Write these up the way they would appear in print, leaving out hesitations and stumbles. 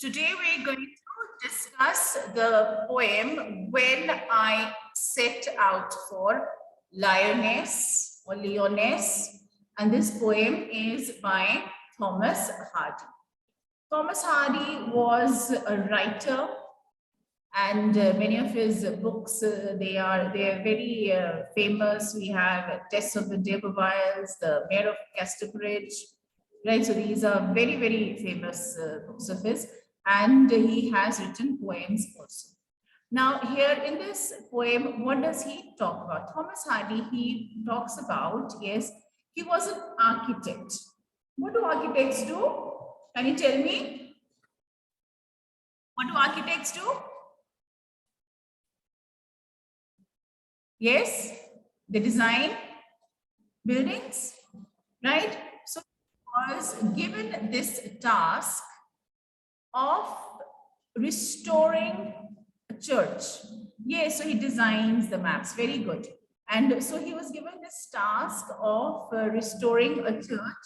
Today we're going to discuss the poem When I Set Out for Lioness or Leoness, and this poem is by Thomas Hardy. Thomas Hardy was a writer, and many of his books they are very famous. We have Tess of the D'Urbervilles, The Mayor of Casterbridge, right? So these are very famous books of his, and he has written poems also. Now here in this poem, what does he talk about? Thomas Hardy, he talks about, yes, he was an architect. What do architects do? Can you tell me? What do architects do? Yes, they design buildings, right? So he was given this task of restoring a church. Yes, so he designs the maps, very good. And so he was given this task of restoring a church.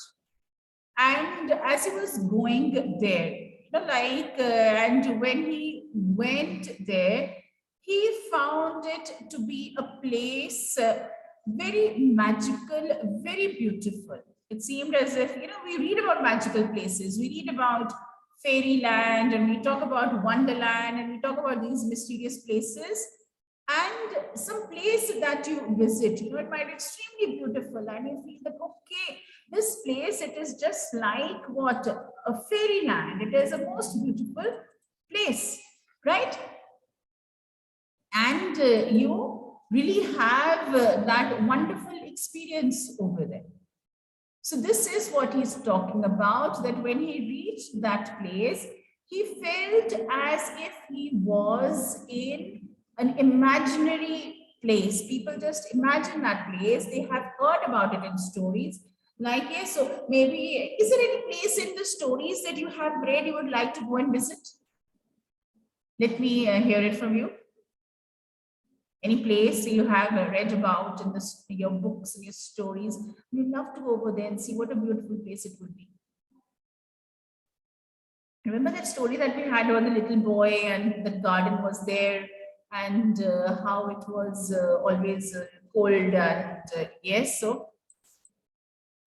And as he was going there, and when he went there, he found it to be a place very magical, very beautiful. It seemed as if, we read about magical places, we read about fairyland, and we talk about wonderland, and we talk about these mysterious places. And some place that you visit, it might be extremely beautiful, and you feel that, okay, this place, it is just like what? A fairyland. It is a most beautiful place, right? And you really have that wonderful experience over there. So this is what he's talking about, that when he reached that place, he felt as if he was in an imaginary place. People just imagine that place. They have heard about it in stories. Like, yes, so maybe, is there any place in the stories that you have read you would like to go and visit? Let me hear it from you. Any place you have read about in your books and your stories, we'd love to go over there and see what a beautiful place it would be. Remember that story that we had about the little boy and the garden was there, and how it was always cold, and yes, so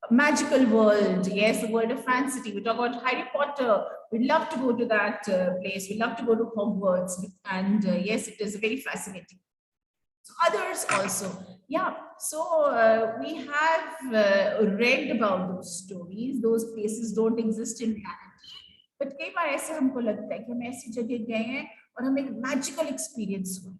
magical world, yes, the world of fantasy. We talk about Harry Potter. We'd love to go to that place. We'd love to go to Hogwarts, and yes, it is very fascinating. So others also, yeah. So we have read about those stories. Those places don't exist in reality, but कई बार ऐसे हमको लगता है कि हम ऐसी जगह गए हैं और हमें एक magical experience हुआ,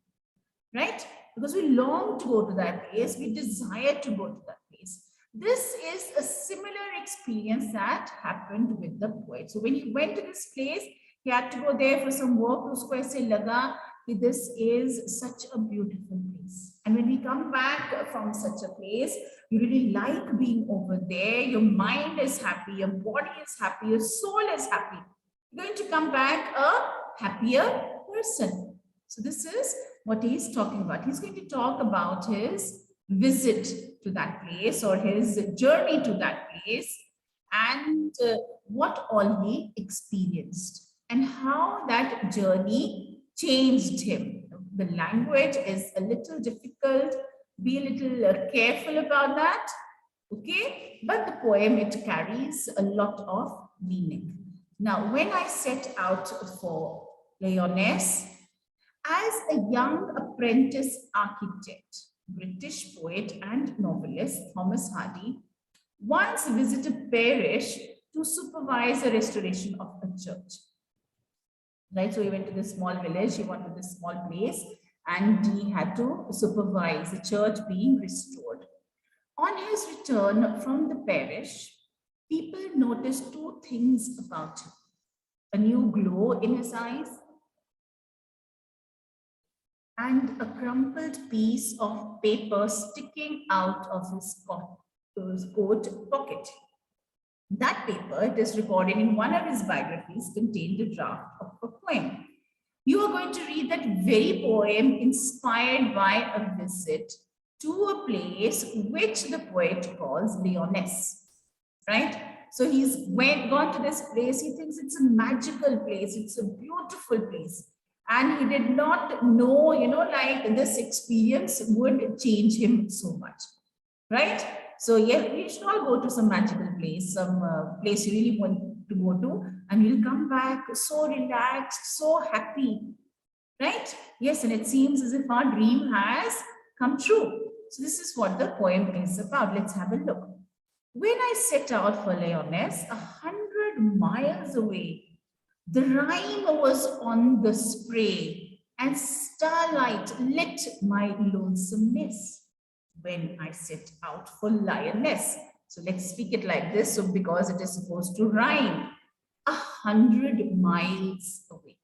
right? Because we long to go to that place, we desire to go to that place. This is a similar experience that happened with the poet. So when he went to this place, he had to go there for some work. उसको ऐसे लगा कि this is such a beautiful place. And when we come back from such a place, you really like being over there. Your mind is happy, your body is happy, your soul is happy. You're going to come back a happier person. So this is what he's talking about. He's going to talk about his visit to that place, or his journey to that place, and what all he experienced and how that journey changed him. The language is a little difficult. Be a little careful about that. Okay, but the poem, it carries a lot of meaning. Now, when I set out for Leoness, as a young apprentice architect, British poet and novelist Thomas Hardy once visited parish to supervise the restoration of a church. Right, so he went to this small village, he went to this small place, and he had to supervise the church being restored. On his return from the parish, people noticed two things about him: a new glow in his eyes and a crumpled piece of paper sticking out of his coat pocket. That paper, it is recorded in one of his biographies, contained a draft of a poem. You are going to read that very poem inspired by a visit to a place which the poet calls Leoness, right? So he's gone to this place. He thinks it's a magical place. It's a beautiful place. And he did not know, like this experience would change him so much, right? So yeah, we should all go to some magical place, some place you really want to go to, and you'll come back so relaxed, so happy, right? Yes, and it seems as if our dream has come true. So this is what the poem is about. Let's have a look. When I set out for Lyonesse, 100 miles away, the rime was on the spray, and starlight lit my lonesomeness. When I set out for Lyonesse. So let's speak it like this. So because it is supposed to rhyme, 100 miles away.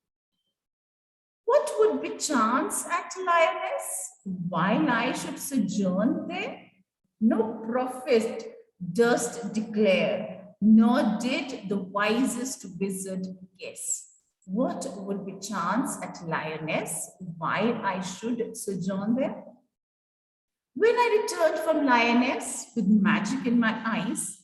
What would be chance at Lyonesse while I should sojourn there? No prophet durst declare, nor did the wisest wizard guess. What would be chance at Lyonesse while I should sojourn there? When I returned from Lyonesse with magic in my eyes,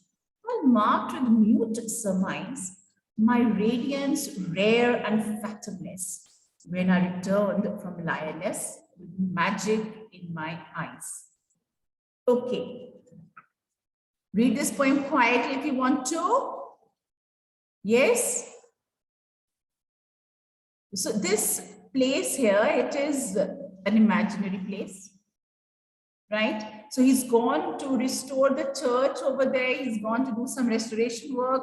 all marked with mute surmise, my radiance rare and fathomless. When I returned from Lyonesse with magic in my eyes. Okay. Read this poem quietly if you want to. Yes. So this place here, it is an imaginary place. Right? So he's gone to restore the church over there. He's gone to do some restoration work,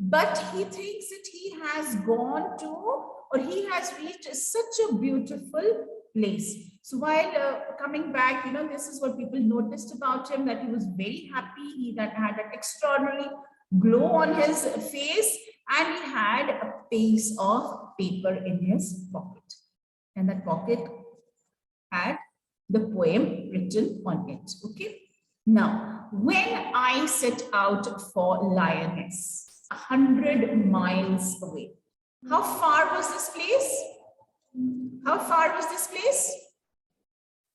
but he thinks that he has gone to, or he has reached such a beautiful place. So while coming back, this is what people noticed about him, that he was very happy. He had an extraordinary glow on his face, and he had a piece of paper in his pocket. And that pocket had the poem written on it. Okay. Now, when I set out for Lyonesse, 100 miles away, how far was this place? How far was this place?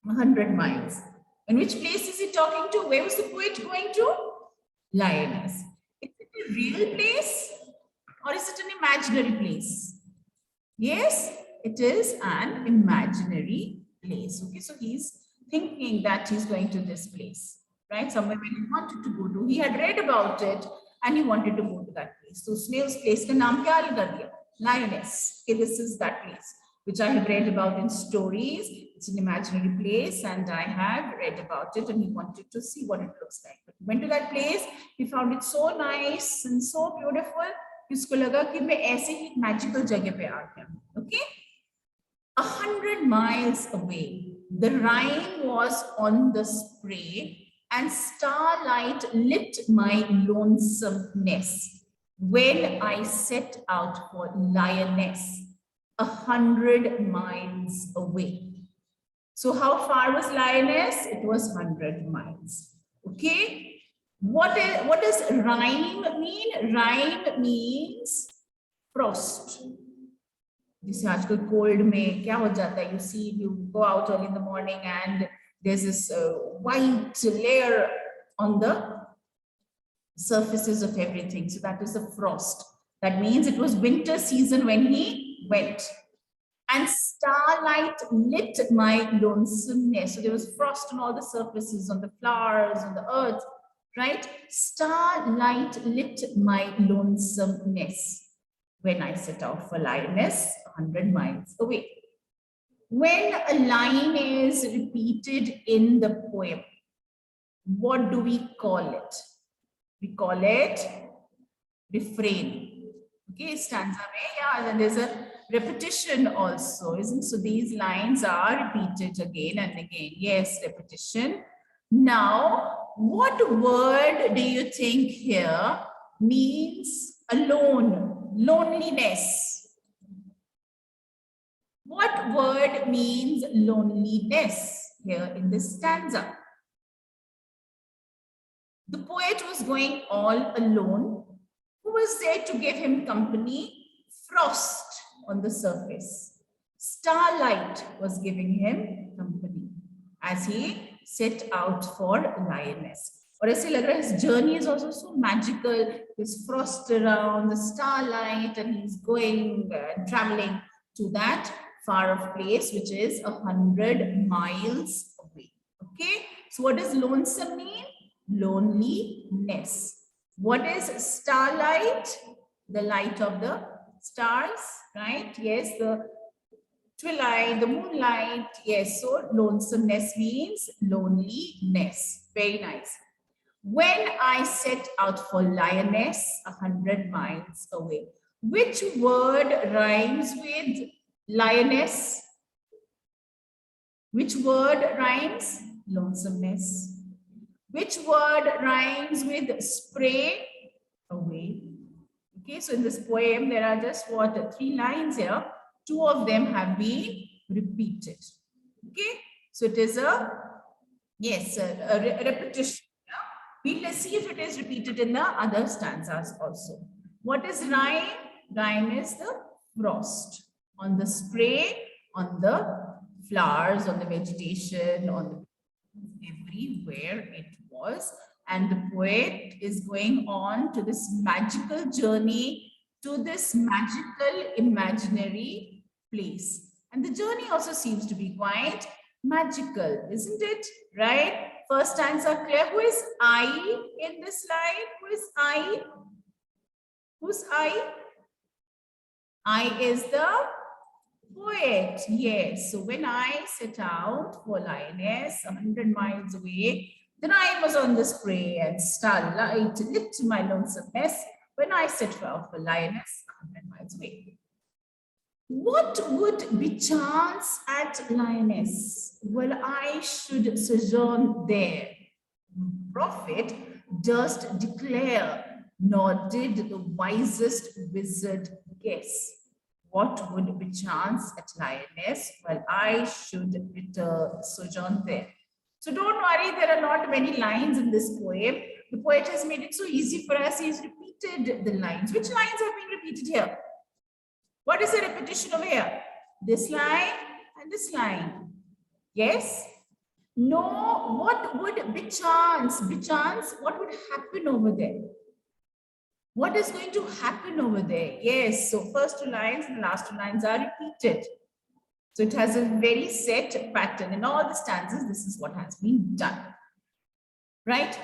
100 miles. And which place is he talking to? Where was the poet going to? Lyonesse. Is it a real place or is it an imaginary place? Yes, it is an imaginary place. Okay, so he's thinking that he's going to this place, right? Somewhere where he wanted to go to. He had read about it and he wanted to go to that place. So Snail's place ka naam kya kar diya? Lyonesse. Okay, this is that place which I have read about in stories. It's an imaginary place and I have read about it, and he wanted to see what it looks like. But he went to that place, he found it so nice and so beautiful. उसको लगा कि मैं ऐसे ही magical जगह पे आ गया. Okay, 100 miles away, the rime was on the spray, and starlight lit my lonesomeness. When I set out for Lyonesse, 100 miles away. So how far was Lyonesse? It was 100 miles. Okay. What does rime mean? Rime means frost. Jise aajkal cold mein kya ho jata hai? You see, you go out early in the morning and there's this white layer on the surfaces of everything. So that is the frost. That means it was winter season when he went. And starlight lit my lonesomeness. So there was frost on all the surfaces, on the flowers, on the earth. Right? Starlight lit my lonesomeness when I set out for Lyonesse, 100 miles away. When a line is repeated in the poem, what do we call it? We call it refrain. Okay, stanza mein, yeah, and there's a repetition also, isn't it? So these lines are repeated again and again. Yes, repetition. Now, what word do you think here means alone, loneliness? What word means loneliness here in this stanza? The poet was going all alone. Who was there to give him company? Frost on the surface. Starlight was giving him company as he set out for Lyonesse. और ऐसे लग रहा है his journey is also so magical. There's frost around, the starlight, and he's going traveling to that far off place which is 100 miles away. Okay, so what does lonesome mean? Loneliness. What is starlight? The light of the stars, right? Yes, the twilight, the moonlight. Yes, so lonesomeness means loneliness. Very nice. When I set out for lioness 100 miles away. Which word rhymes with lioness? Which word rhymes? Lonesomeness. Which word rhymes with spray? Away. Okay, so in this poem, there are just what, 3 lines here. 2 of them have been repeated. Okay, so it is a, yes, a repetition. Let's see if it is repeated in the other stanzas also. What is rhyme? Rhyme is the frost on the spray, on the flowers, on the vegetation, on the everywhere it was. And the poet is going on to this magical journey, to this magical imaginary place. And the journey also seems to be quite magical, isn't it? Right? First stanza clear. Who is I in this line? Who is I? Who's I? I is the poet. Yes. So when I set out for lioness 100 miles away, then I was on the spray and starlight lit my lonesomeness when I set out for lioness 100 miles away. What would be chance at lioness? Well, I should sojourn there. Prophet durst declare, nor did the wisest wizard guess. What would be chance at lioness? Well, I should sojourn there. So don't worry, there are not many lines in this poem. The poet has made it so easy for us. He's repeated the lines. Which lines have been repeated here? What is the repetition over here? This line and this line. Yes? No, what would be chance? Be chance, what would happen over there? What is going to happen over there? Yes, so first 2 lines and the last 2 lines are repeated. So it has a very set pattern. In all the stanzas, this is what has been done. Right?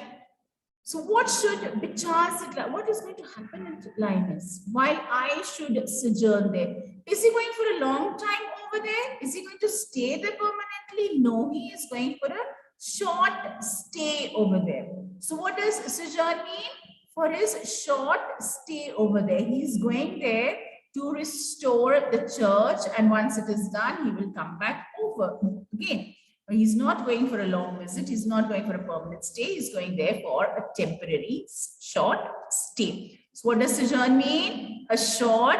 So what should be chance? What is going to happen at lioness while I should sojourn there? Is he going for a long time over there? Is he going to stay there permanently? No, he is going for a short stay over there. So what does sojourn mean? For his short stay over there. He is going there to restore the church, and once it is done, he will come back over again. He's not going for a long visit. He's not going for a permanent stay. He's going there for a temporary short stay. So what does sojourn mean? A short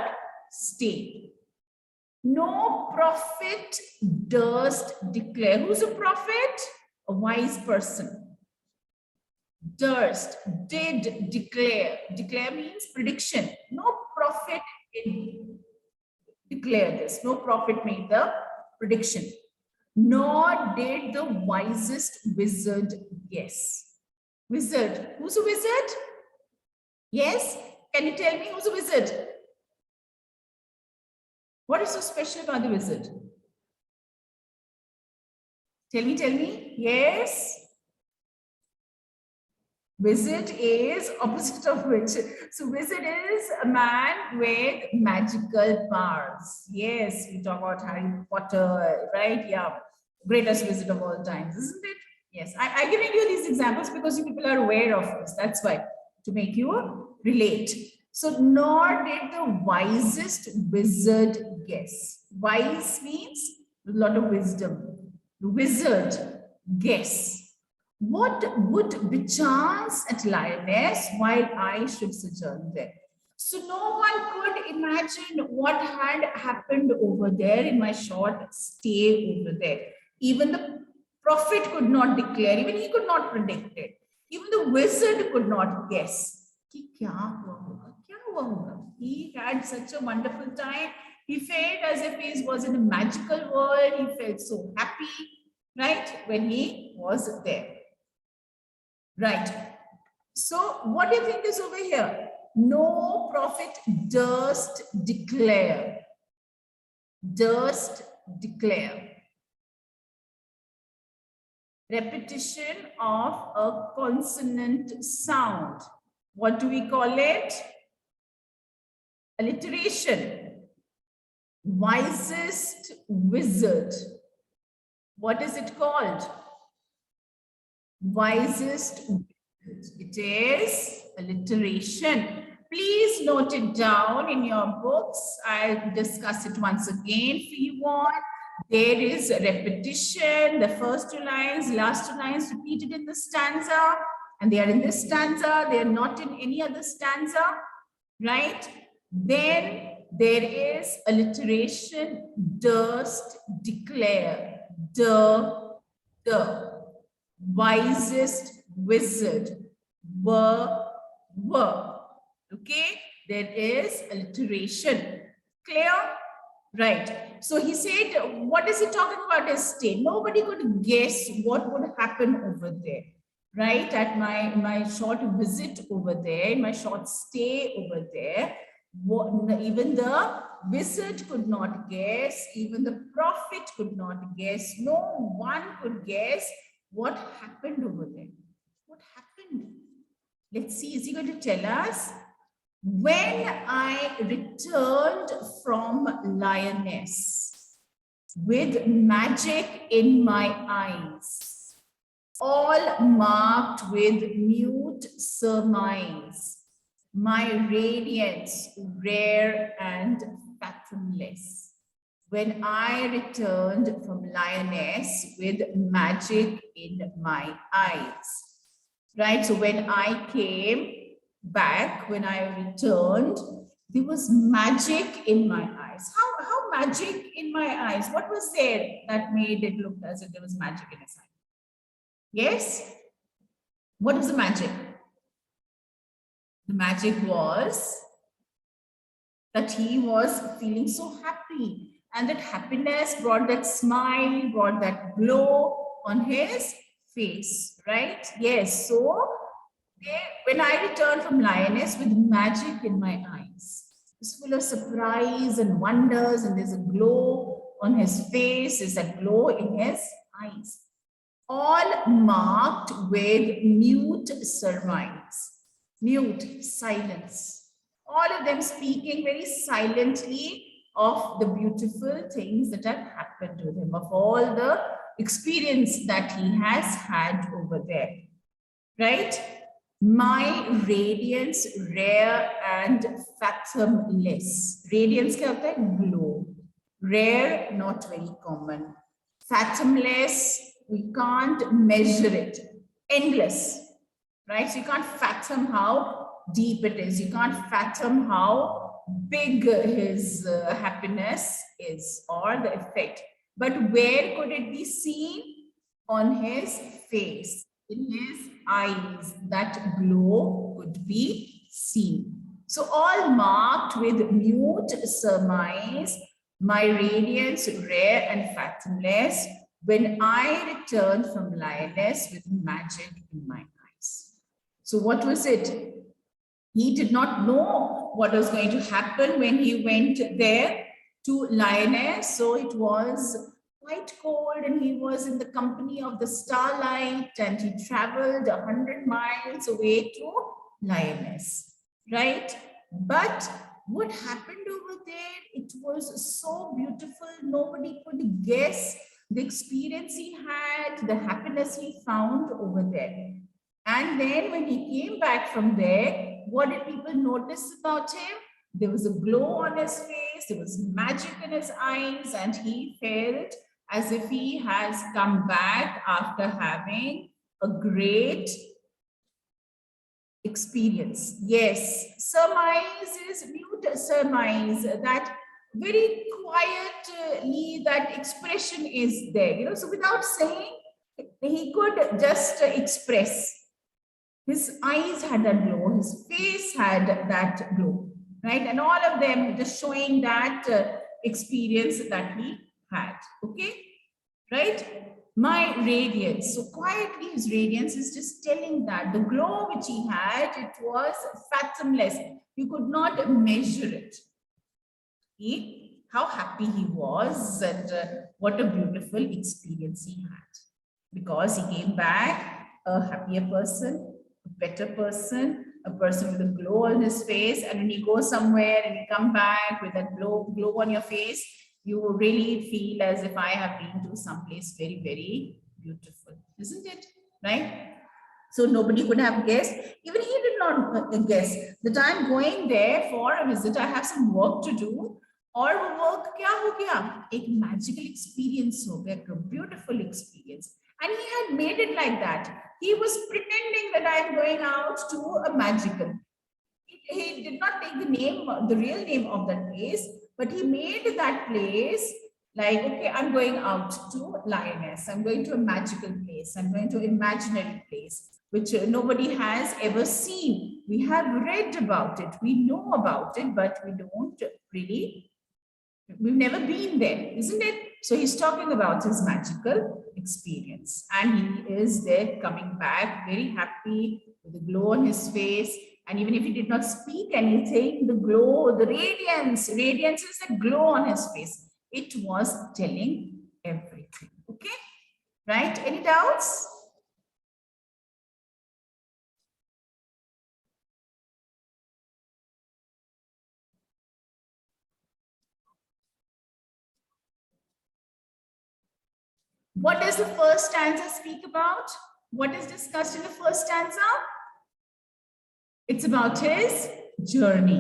stay. No prophet durst declare. Who's a prophet? A wise person. Durst, did declare. Declare means prediction. No prophet did declare this. No prophet made the prediction. Nor did the wisest wizard guess. Wizard. Who's a wizard? Yes? Can you tell me who's a wizard? What is so special about the wizard? Tell me. Yes? Wizard is opposite of witch. So wizard is a man with magical powers. Yes, we talk about Harry Potter, right? Yeah, greatest wizard of all times, isn't it? Yes, I'm giving you these examples because you people are aware of this. That's why, to make you relate. So nor did the wisest wizard guess. Wise means a lot of wisdom. The wizard guess. What would be chance at lioness while I should sojourn there? So no one could imagine what had happened over there in my short stay over there. Even the prophet could not declare, even he could not predict it. Even the wizard could not guess. He had such a wonderful time. He felt as if he was in a magical world. He felt so happy, right, when he was there. Right. So what do you think is over here? No prophet durst declare. Durst declare. Repetition of a consonant sound. What do we call it? Alliteration. Wisest wizard. What is it called? Wisest wizard. It is alliteration. Please note it down in your books. I'll discuss it once again for you all. There is a repetition. The first two lines, last two lines repeated in the stanza. And they are in this stanza. They are not in any other stanza. Right? Then there is alliteration. Durst declare. The wisest wizard. Were. Okay, there is alliteration. Clear? Right. So he said, what is he talking about his stay? Nobody could guess what would happen over there. Right? At my short visit over there, my short stay over there, even the wizard could not guess, even the prophet could not guess, no one could guess what happened over there. What happened? Let's see, is he going to tell us? When I returned from lioness with magic in my eyes, all marked with mute surmise, my radiance rare and fathomless. When I returned from lioness with magic in my eyes. Right, so when I came back, when I returned, there was magic in my eyes. How magic in my eyes? What was there that made it look as if there was magic in his eyes? Yes? What was the magic? The magic was that he was feeling so happy, and that happiness brought that smile, brought that glow on his face, right? Yes, so when I returned from lioness with magic in my eyes, it's full of surprise and wonders, and there's a glow on his face, there's a glow in his eyes, all marked with mute surmise, mute silence, all of them speaking very silently of the beautiful things that have happened to him, of all the experience that he has had over there, right? My radiance rare and fathomless. Radiance क्या होता है? Glow. Rare, not very common. Fathomless, we can't measure it. Endless, right? So you can't fathom how deep it is. You can't fathom how big his happiness is, or the effect. But where could it be seen? On his face, in his eyes, that glow could be seen. So all marked with mute surmise, my radiance rare and fathomless, when I returned from lioness with magic in my eyes. So what was it? He did not know what was going to happen when he went there to lioness. So it was quite cold, and he was in the company of the starlight, and he traveled 100 miles away to lioness, right? But what happened over there, it was so beautiful, nobody could guess the experience he had, the happiness he found over there. And then when he came back from there, what did people notice about him? There was a glow on his face, there was magic in his eyes, and he felt as if he has come back after having a great experience. Yes, surmise is mute surmise, that very quietly that expression is there, you know, so without saying, he could just express. His eyes had that glow, his face had that glow, right? And all of them just showing that experience that he had, okay? Right? My radiance. So quietly his radiance is just telling that the glow which he had, it was fathomless. You could not measure it. How happy he was, and what a beautiful experience he had. Because he came back a happier person, a better person, a person with a glow on his face. And when you go somewhere and you come back with that glow on your face, you really feel as if I have been to someplace very, very beautiful, isn't it? Right? So nobody could have guessed. Even he did not guess that I'm going there for a visit. I have some work to do. और वो work क्या हो गया, एक magical experience हो गया, एक beautiful experience. And he had made it like that. He was pretending that I am going out to a magical. He did not take the name, the real name of that place, but he made that place like, okay, I'm going out to Lioness. I'm going to a magical place. I'm going to an imaginary place, which nobody has ever seen. We have read about it. We know about it, but we don't really. We've never been there, isn't it? So he's talking about his magical experience, and he is there coming back very happy with a glow on his face. And even if he did not speak anything, the glow, the radiance is a glow on his face. It was telling everything. Okay, right? Any doubts? What does the first stanza speak about? What is discussed in the first stanza? It's about his journey.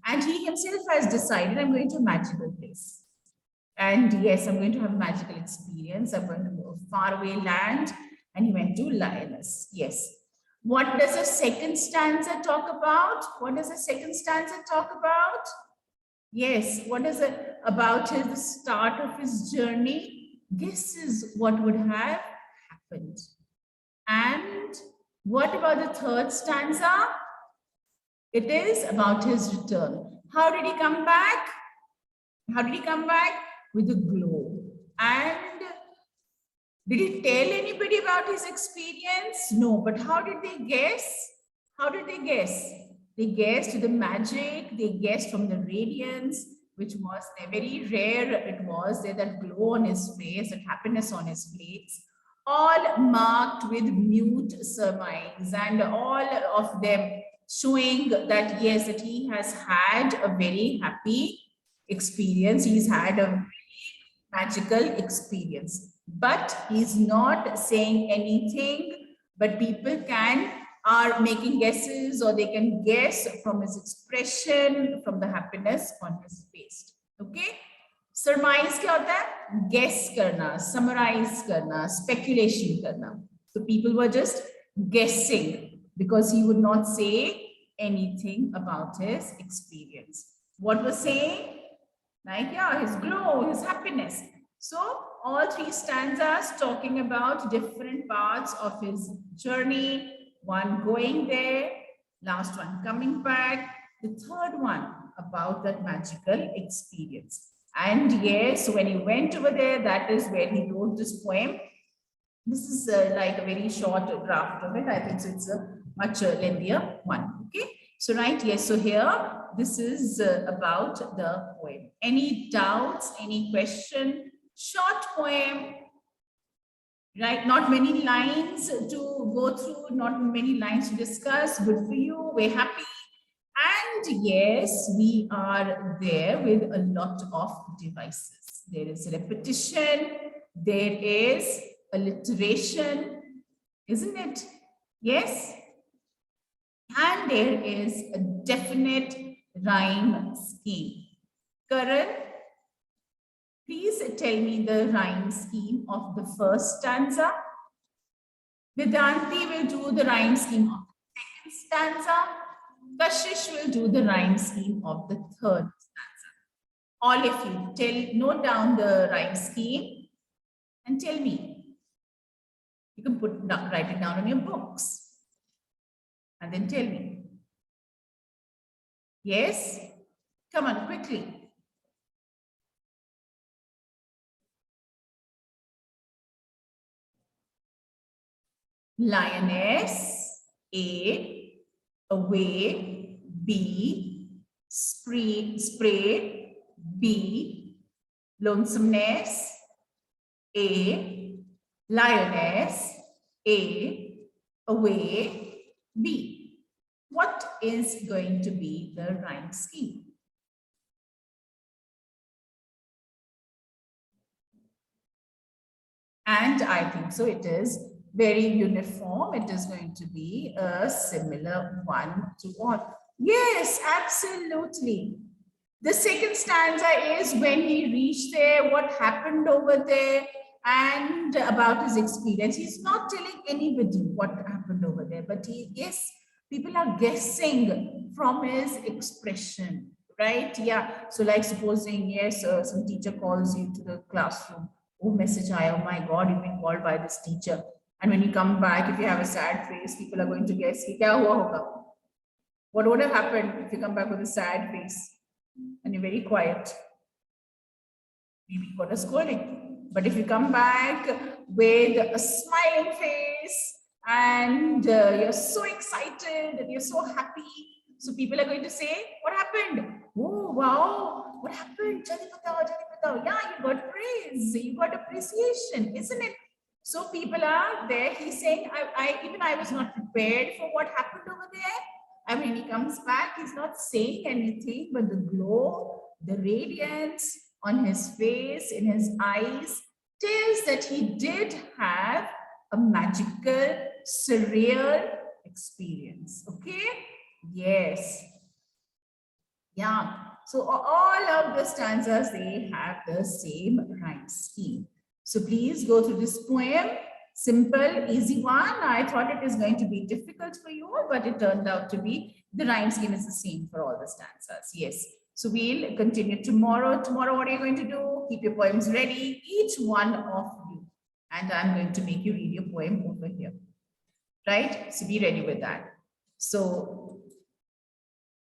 And he himself has decided, I'm going to a magical place. And yes, I'm going to have a magical experience. I'm going to a faraway land. And he went to Lioness. Yes. What does the second stanza talk about? What does the second stanza talk about? Yes. What is it about the start of his journey? This is what would have happened. And what about the third stanza? It is about his return. How did he come back? How did he come back? With a glow. And did he tell anybody about his experience? No, but how did they guess? How did they guess? They guessed the magic, they guessed from the radiance, which was very rare. It was there, that glow on his face, that happiness on his face, all marked with mute surmise, and all of them showing that yes, that he has had a very happy experience. He's had a very magical experience, but he's not saying anything, but people are making guesses, or they can guess from his expression, from the happiness on his face. Okay, surmise क्या होता है? Guess करना, summarize करना, speculation करना. So people were just guessing because he would not say anything about his experience. What was saying? Like, yeah, his glow, his happiness. So all three stanzas talking about different parts of his journey. One going there, last one coming back, the third one about that magical experience. And yes, when he went over there, that is where he wrote this poem. This is like a very short draft of it. I think so it's a much lengthier one. Okay. So right, yes. So here, this is about the poem. Any doubts, any question? Short poem, right? Not many lines to go through, not many lines to discuss. Good for you. We're happy. And yes, we are there with a lot of devices. There is repetition. There is alliteration, isn't it? Yes. And there is a definite rhyme scheme. Karan, please tell me the rhyme scheme of the first stanza. Vedanti will do the rhyme scheme of the second stanza. Kashish will do the rhyme scheme of the third stanza. All of you, note down the rhyme scheme and tell me. You can write it down in your books and then tell me. Yes? Come on, quickly. lioness, A, away, B, spray, B, lonesomeness, A, lioness, A, away, B. What is going to be the rhyme scheme? And I think so it is very uniform. It is going to be a similar one to all. Yes, absolutely. The second stanza is when he reached there, what happened over there, and about his experience. He's not telling anybody what happened over there, but yes, people are guessing from his expression, right? Yeah. So like supposing, yes, some teacher calls you to the classroom. Oh, message, oh my God, you've been called by this teacher. And when you come back, if you have a sad face, people are going to guess, kya hua hoga? What would have happened if you come back with a sad face and you're very quiet? Maybe you got a scolding. But if you come back with a smiling face and you're so excited and you're so happy, so people are going to say, what happened? Oh, wow, what happened? Jaldi batao. Yeah, you got praise, you got appreciation, isn't it? So people are there. He's saying, I was not prepared for what happened over there. And when he comes back, he's not saying anything, but the glow, the radiance on his face, in his eyes, tells that he did have a magical, surreal experience. Okay? Yes. Yeah. So all of the stanzas, they have the same rhyme scheme. So please go through this poem. Simple, easy one. I thought it is going to be difficult for you, but it turned out to be, the rhyme scheme is the same for all the stanzas. Yes. So we'll continue tomorrow. Tomorrow, what are you going to do? Keep your poems ready, each one of you. And I'm going to make you read your poem over here. Right? So be ready with that. So